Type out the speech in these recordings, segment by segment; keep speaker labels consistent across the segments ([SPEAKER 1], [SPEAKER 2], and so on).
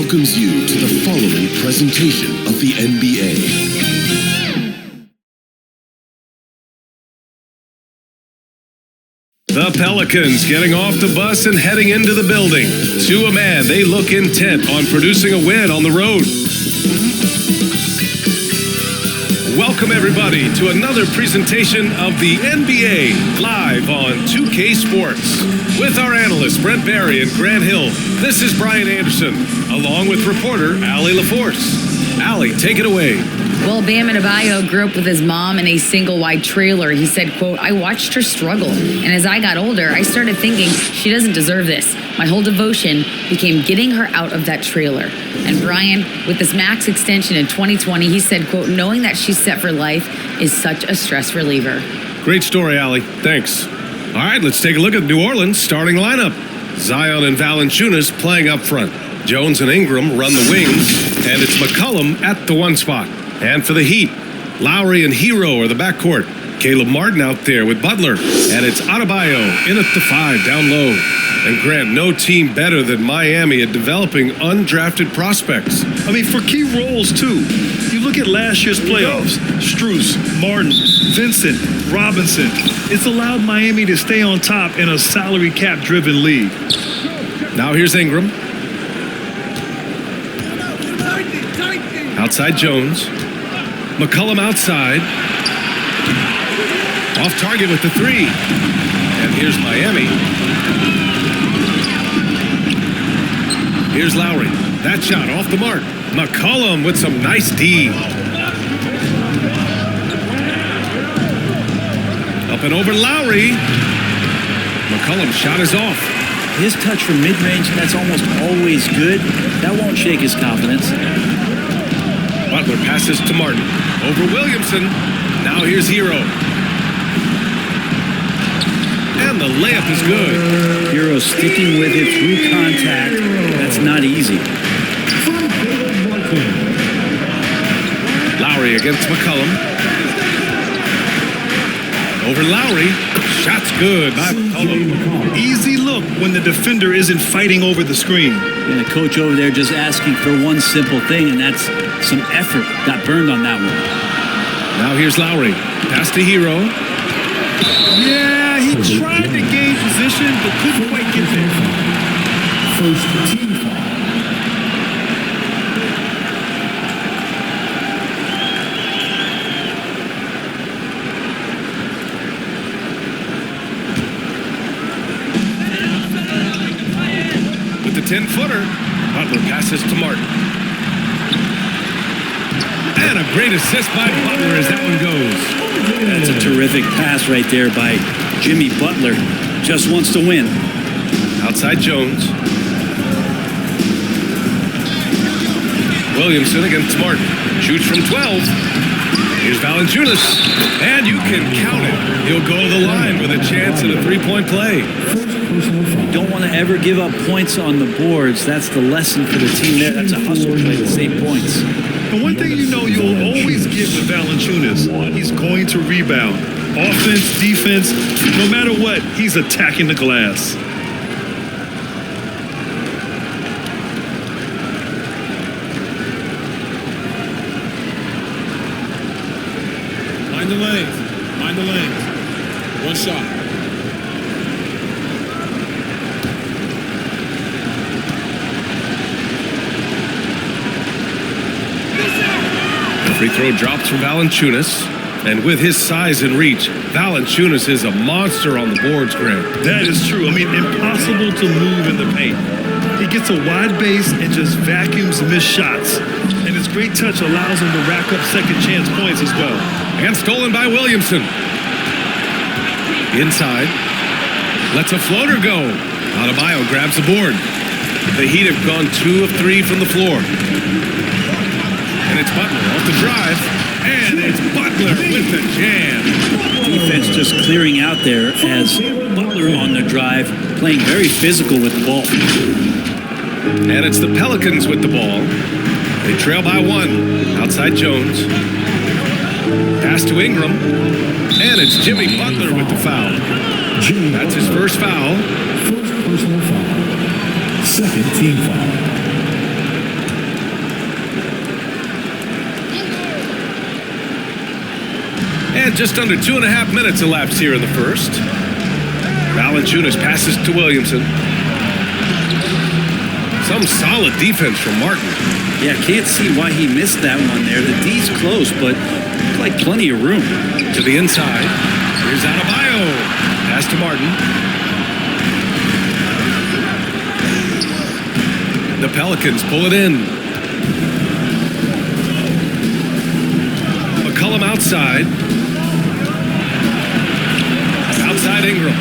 [SPEAKER 1] welcomes you to the following presentation of the NBA.
[SPEAKER 2] The Pelicans getting off the bus and heading into the building. To a man, they look intent on producing a win on the road. Welcome, everybody, to another presentation of the NBA live on 2K Sports. With our analysts, Brent Barry and Grant Hill, this is Brian Anderson, along with reporter Allie LaForce. Allie, take it away.
[SPEAKER 3] Well, Bam Adebayo grew up with his mom in a single-wide trailer. He said, quote, "I watched her struggle, and as I got older, I started thinking she doesn't deserve this. My whole devotion became getting her out of that trailer." And Brian, with this max extension in 2020, he said, quote, "Knowing that she's set for life is such a stress reliever."
[SPEAKER 2] Great story, Allie. Thanks. All right, let's take a look at New Orleans' starting lineup. Zion and Valanciunas playing up front. Jones and Ingram run the wings, and it's McCollum at the one spot. And for the Heat, Lowry and Hero are the backcourt. Caleb Martin out there with Butler. And it's Adebayo in at the 5 down low. And Grant, no team better than Miami at developing undrafted prospects.
[SPEAKER 4] I mean, for key roles, too. You look at last year's playoffs. Strus, Martin, Vincent, Robinson. It's allowed Miami to stay on top in a salary cap-driven league.
[SPEAKER 2] Now here's Ingram. Outside Jones. McCollum outside. Off target with the 3. And here's Miami. Here's Lowry. That shot off the mark. McCollum with some nice D. Up and over Lowry. McCollum's shot is off.
[SPEAKER 5] His touch from mid-range, that's almost always good. That won't shake his confidence.
[SPEAKER 2] Butler passes to Martin. Over Williamson. Now here's Hero. And the layup is good.
[SPEAKER 5] Hero sticking with it through contact. That's not easy.
[SPEAKER 2] Lowry against McCollum. Over Lowry. Shot's good by McCollum.
[SPEAKER 4] Easy look when the defender isn't fighting over the screen.
[SPEAKER 5] And the coach over there just asking for one simple thing, and that's some effort. Got burned on that one.
[SPEAKER 2] Now here's Lowry. Pass to Hero.
[SPEAKER 4] Yeah, he tried to gain position, but couldn't quite get there.
[SPEAKER 1] First team foul.
[SPEAKER 2] With the 10-footer, Butler passes to Martin. And a great assist by Butler as that one goes.
[SPEAKER 5] That's a terrific pass right there by Jimmy Butler. Just wants to win.
[SPEAKER 2] Outside Jones. Williamson against Martin. Shoots from 12. Here's Valanciunas. And you can count it. He'll go to the line with a chance at a three-point play.
[SPEAKER 5] Don't want to ever give up points on the boards. That's the lesson for the team there. That's a hustle play to save points.
[SPEAKER 4] And one thing you know you'll always get with Valanciunas, he's going to rebound. Offense, defense, no matter what, he's attacking the glass.
[SPEAKER 6] Mind the lanes. Mind the lanes. One shot.
[SPEAKER 2] Free throw drops from Valanciunas. And with his size and reach, Valanciunas is a monster on the boards, Grant.
[SPEAKER 4] That is true. I mean, impossible to move in the paint. He gets a wide base and just vacuums missed shots. And his great touch allows him to rack up second chance points as well.
[SPEAKER 2] And stolen by Williamson. Inside. Lets a floater go. Adebayo grabs the board. The Heat have gone 2 of 3 from the floor. And it's Butler off the drive. And it's Butler with the jam.
[SPEAKER 5] Defense just clearing out there as Butler on the drive, playing very physical with the ball.
[SPEAKER 2] And it's the Pelicans with the ball. They trail by 1. Outside Jones. Pass to Ingram. And it's Jimmy Butler with the foul. That's his first foul.
[SPEAKER 1] First personal foul. Second team foul.
[SPEAKER 2] And just under 2.5 minutes elapsed here in the first. Valanciunas passes to Williamson. Some solid defense from Martin.
[SPEAKER 5] Yeah, can't see why he missed that one there. The D's close, but looked like plenty of room.
[SPEAKER 2] To the inside. Here's Adebayo. Pass to Martin. The Pelicans pull it in. McCollum outside. Outside Ingram.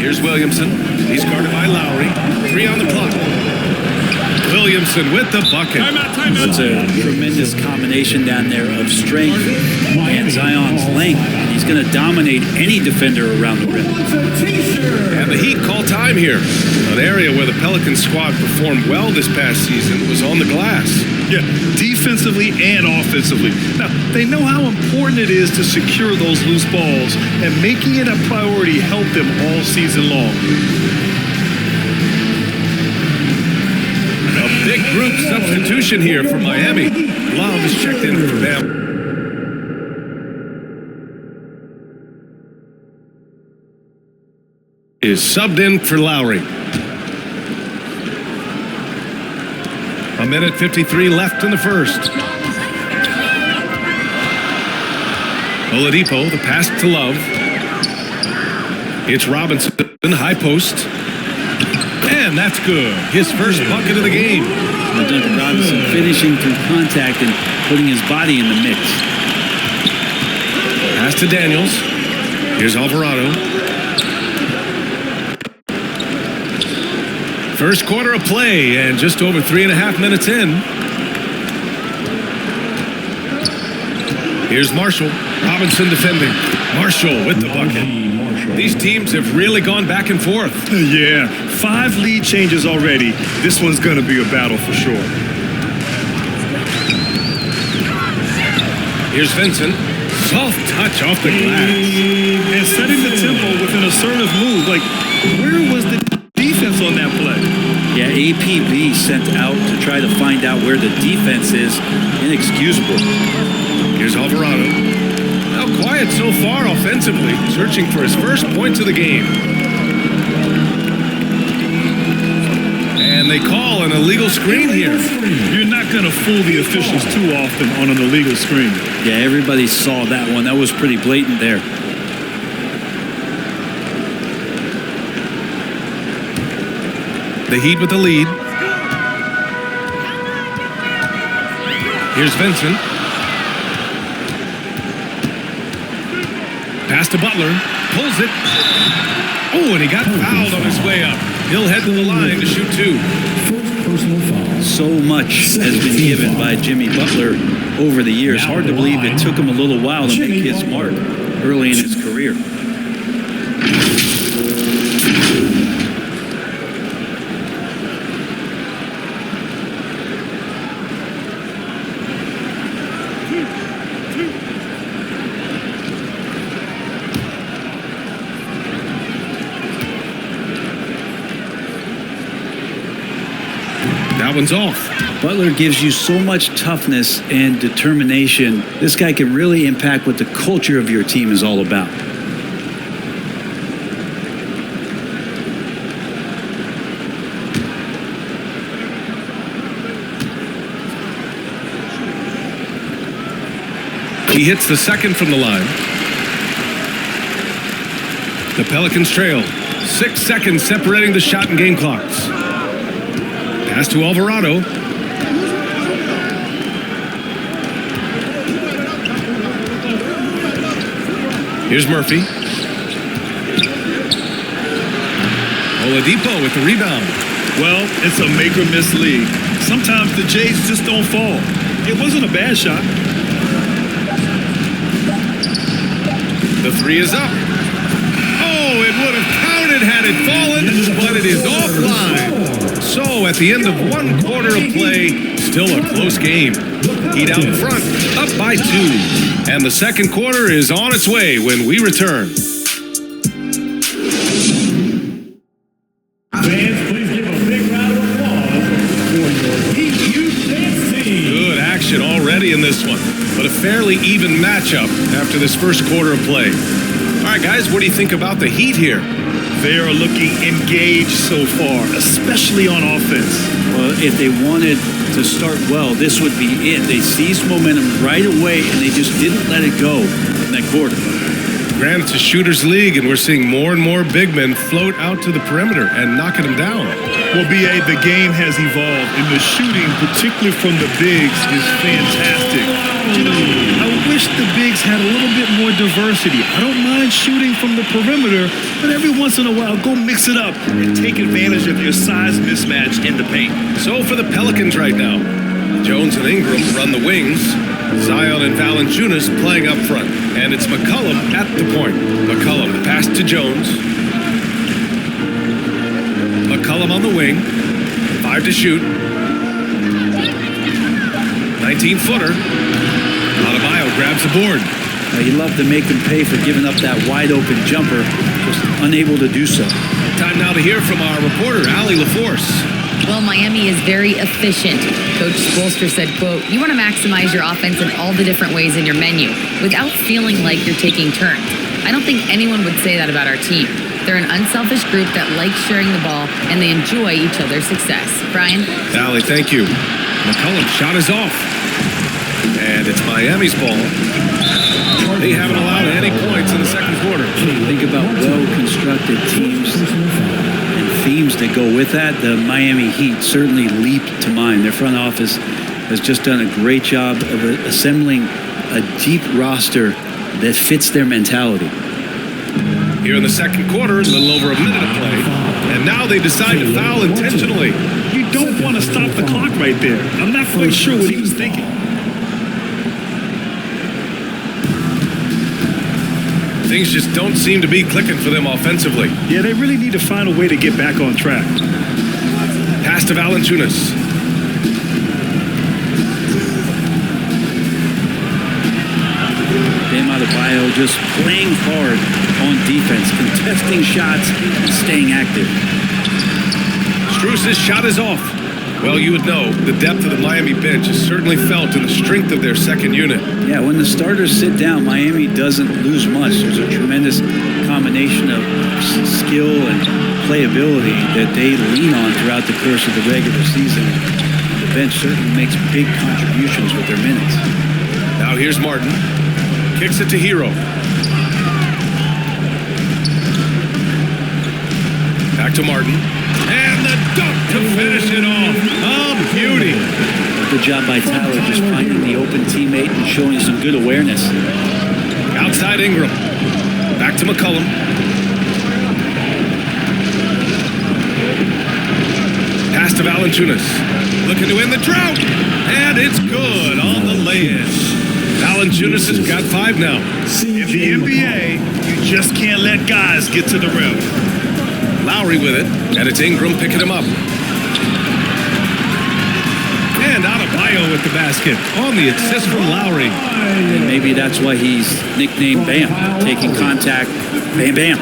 [SPEAKER 2] Here's Williamson. He's guarded by Lowry. 3 on the clock. Williamson with the bucket.
[SPEAKER 5] That's a tremendous combination down there of strength and Zion's length. He's going to dominate any defender around the rim.
[SPEAKER 2] And the Heat call time here. An area where the Pelicans squad performed well this past season was on the glass.
[SPEAKER 4] Yeah, defensively and offensively. Now, they know how important it is to secure those loose balls, and making it a priority helped them all season long.
[SPEAKER 2] A big group substitution here for Miami. Love is checked in for them. Is subbed in for Lowry. 1:53 left in the first. Oladipo, the pass to Love. It's Robinson, high post. And that's good. His first bucket of the game.
[SPEAKER 5] Duncan Robinson finishing through contact and putting his body in the mix.
[SPEAKER 2] Pass to Daniels. Here's Alvarado. First quarter of play and just over 3.5 minutes in. Here's Marshall. Robinson defending. Marshall with the bucket. These teams have really gone back and forth.
[SPEAKER 4] Yeah, 5 lead changes already. This one's going to be a battle for sure.
[SPEAKER 2] Here's Vincent. Soft touch off the glass.
[SPEAKER 4] And setting the tempo with an assertive move. Like, where was the defense on that play?
[SPEAKER 5] Yeah, APB sent out to try to find out where the defense is. Inexcusable.
[SPEAKER 2] Here's Alvarado. Now quiet so far offensively, searching for his first points of the game. And they call an illegal screen here.
[SPEAKER 4] You're not going to fool the officials too often on an illegal screen.
[SPEAKER 5] Yeah, everybody saw that one. That was pretty blatant there.
[SPEAKER 2] The Heat with the lead. Here's Vincent. Pass to Butler. Pulls it. Oh, and he got fouled on his way up. He'll head to the line to shoot 2.
[SPEAKER 5] So much has been given by Jimmy Butler over the years. Hard to believe it took him a little while to make his mark early in his career.
[SPEAKER 2] That one's off.
[SPEAKER 5] Butler gives you so much toughness and determination. This guy can really impact what the culture of your team is all about.
[SPEAKER 2] He hits the second from the line. The Pelicans trail. 6 seconds separating the shot and game clocks. Pass to Alvarado. Here's Murphy. Oladipo with the rebound.
[SPEAKER 4] Well, it's a make or miss league. Sometimes the Jays just don't fall. It wasn't a bad shot.
[SPEAKER 2] The 3 is up. Oh, it would have counted had it fallen, but it is offline. So at the end of 1 quarter of play, still a close game. Heat out in front, up by 2. And the second quarter is on its way when we return.
[SPEAKER 7] Fans, please give a big round
[SPEAKER 2] fairly even matchup after this first quarter of play. All right, guys, what do you think about the Heat here?
[SPEAKER 4] They are looking engaged so far, especially on offense.
[SPEAKER 5] Well, if they wanted to start well, this would be it. They seized momentum right away, and they just didn't let it go in that quarter.
[SPEAKER 2] Granted, it's a shooter's league, and we're seeing more and more big men float out to the perimeter and knocking them down.
[SPEAKER 4] Well, B.A., the game has evolved, and the shooting, particularly from the bigs, is fantastic. You know, I wish the bigs had a little bit more diversity. I don't mind shooting from the perimeter, but every once in a while, go mix it up and take advantage of your size mismatch in the paint.
[SPEAKER 2] So for the Pelicans right now, Jones and Ingram run the wings. Zion and Valanciunas playing up front. And it's McCollum at the point. McCollum pass to Jones. McCollum on the wing. 5 to shoot. 19-footer. Adebayo grabs the board.
[SPEAKER 5] You love to make them pay for giving up that wide-open jumper, just unable to do so.
[SPEAKER 2] Time now to hear from our reporter, Allie LaForce.
[SPEAKER 3] Well, Miami is very efficient. Coach Spoelstra said, quote, "You want to maximize your offense in all the different ways in your menu without feeling like you're taking turns." I don't think anyone would say that about our team. They're an unselfish group that likes sharing the ball, and they enjoy each other's success. Brian?
[SPEAKER 2] Allie, thank you. McCollum's shot is off. And it's Miami's ball. They haven't allowed any points in the second quarter.
[SPEAKER 5] Think about well-constructed teams and themes that go with that. The Miami Heat certainly leap to mind. Their front office has just done a great job of assembling a deep roster that fits their mentality.
[SPEAKER 2] Here in the second quarter, a little over a minute of play. And now they decide to foul intentionally.
[SPEAKER 4] You don't want to stop the clock right there. I'm not quite sure what he was thinking.
[SPEAKER 2] Things just don't seem to be clicking for them offensively.
[SPEAKER 4] Yeah, they really need to find a way to get back on track.
[SPEAKER 2] Pass to Valanciunas.
[SPEAKER 5] Bam Adebayo just playing hard on defense, contesting shots, and staying active.
[SPEAKER 2] Strus's shot is off. Well, you would know the depth of the Miami bench is certainly felt in the strength of their second unit.
[SPEAKER 5] Yeah, when the starters sit down, Miami doesn't lose much. There's a tremendous combination of skill and playability that they lean on throughout the course of the regular season. The bench certainly makes big contributions with their minutes.
[SPEAKER 2] Now here's Martin. Kicks it to Hero. Back to Martin. And the dunk to finish it off. Oh, beauty.
[SPEAKER 5] Good job by Tyler just finding the open teammate and showing some good awareness.
[SPEAKER 2] Outside Ingram. Back to McCollum. Pass to Valanciunas. Looking to win the drought. And it's good on the lay-in. Valanciunas has got 5 now.
[SPEAKER 4] In the NBA, you just can't let guys get to the rim.
[SPEAKER 2] Lowry with it, and it's Ingram picking him up. And Adebayo with the basket on the assist from Lowry.
[SPEAKER 5] And maybe that's why he's nicknamed Bam. Taking contact, bam, bam.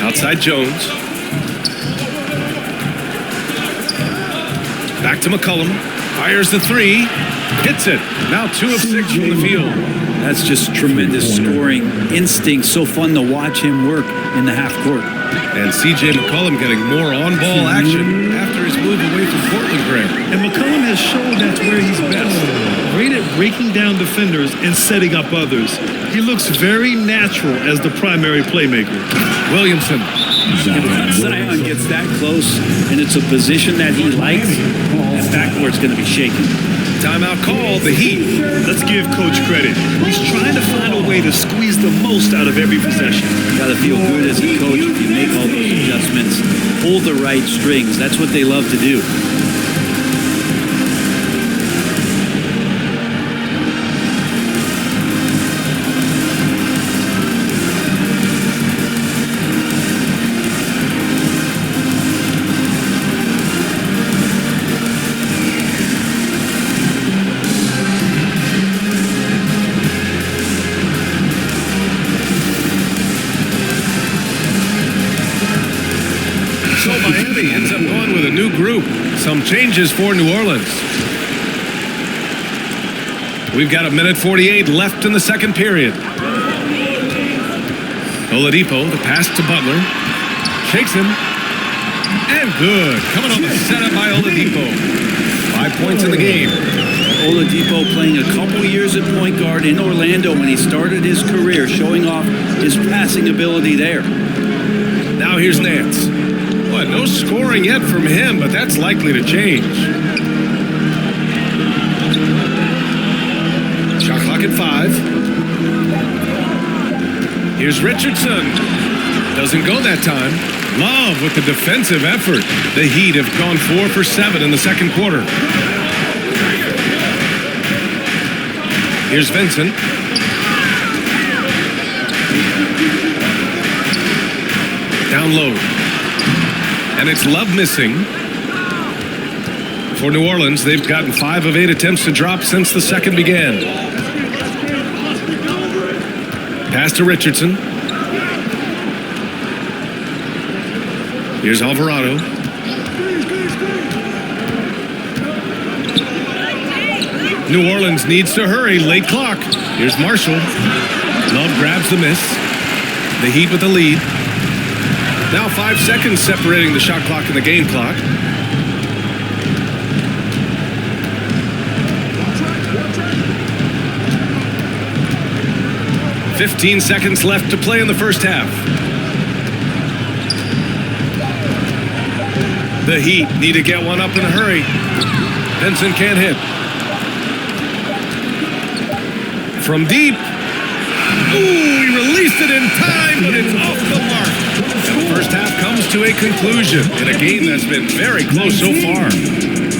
[SPEAKER 2] Outside Jones. Back to McCollum. Fires the 3. Hits it. Now 2 of 6 from the field.
[SPEAKER 5] That's just tremendous scoring instinct. So fun to watch him work in the half court.
[SPEAKER 2] And C.J. McCollum getting more on-ball action after his move away from Portland, Greg.
[SPEAKER 4] And McCollum has shown that's where he's best. Great at breaking down defenders and setting up others. He looks very natural as the primary playmaker.
[SPEAKER 2] Williamson.
[SPEAKER 5] If Zion gets that close and it's a position that he likes, that backcourt's going to be shaky.
[SPEAKER 2] Timeout call, the Heat.
[SPEAKER 4] Let's give Coach credit. He's trying to find a way to squeeze the most out of every possession.
[SPEAKER 5] Got to feel good as a coach if you make all those adjustments, pull the right strings. That's what they love to do.
[SPEAKER 2] So Miami ends up going with a new group. Some changes for New Orleans. We've got 1:48 left in the second period. Oladipo, the pass to Butler. Shakes him. And good. Coming on the setup by Oladipo. 5 points in the game.
[SPEAKER 5] Oladipo playing a couple years at point guard in Orlando when he started his career, showing off his passing ability there.
[SPEAKER 2] Now here's Nance. What, no scoring yet from him, but that's likely to change. Shot clock at 5. Here's Richardson. Doesn't go that time. Love with the defensive effort. The Heat have gone 4 for 7 in the second quarter. Here's Vincent. Down low. And it's Love missing. For New Orleans, they've gotten 5 of 8 attempts to drop since the second began. Pass to Richardson. Here's Alvarado. New Orleans needs to hurry. Late clock. Here's Marshall. Love grabs the miss. The Heat with the lead. Now 5 seconds separating the shot clock and the game clock. "15 seconds left to play in the first half. The Heat need to get one up in a hurry. Vincent can't hit. From deep. Ooh, he released it in time, but it's off the mark. And the first half comes to a conclusion in a game that's been very close so far.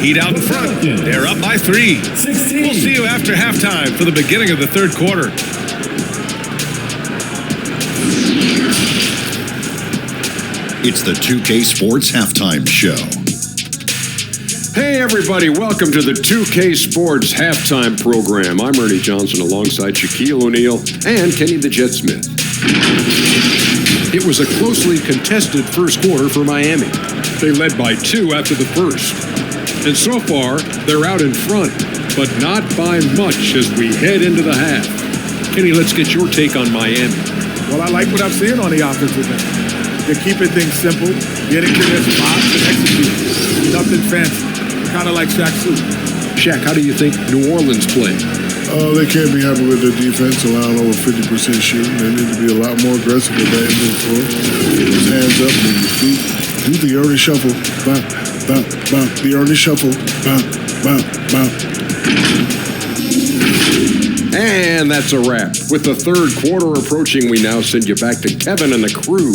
[SPEAKER 2] Heat out in front. They're up by 3. We'll see you after halftime for the beginning of the third quarter.
[SPEAKER 1] It's the 2K Sports Halftime Show.
[SPEAKER 7] Hey everybody, welcome to the 2K Sports Halftime Program. I'm Ernie Johnson alongside Shaquille O'Neal and Kenny the Jet Smith. It was a closely contested first quarter for Miami. They led by 2 after the first. And so far, they're out in front, but not by much as we head into the half. Kenny, let's get your take on Miami.
[SPEAKER 8] Well, I like what I'm seeing on the offensive end. They're keeping things simple, getting to their spots and executing. Nothing fancy. Kind of like Shaq's suit.
[SPEAKER 7] Shaq, how do you think New Orleans played?
[SPEAKER 9] They can't be happy with their defense, allowing over 50% shooting. They need to be a lot more aggressive with that end of the floor. Get those hands up, move your feet. Do the early shuffle. Bop, bop, bop. The early shuffle. Bop, bop, bop.
[SPEAKER 7] And that's a wrap. With the third quarter approaching, we now send you back to Kevin and the crew.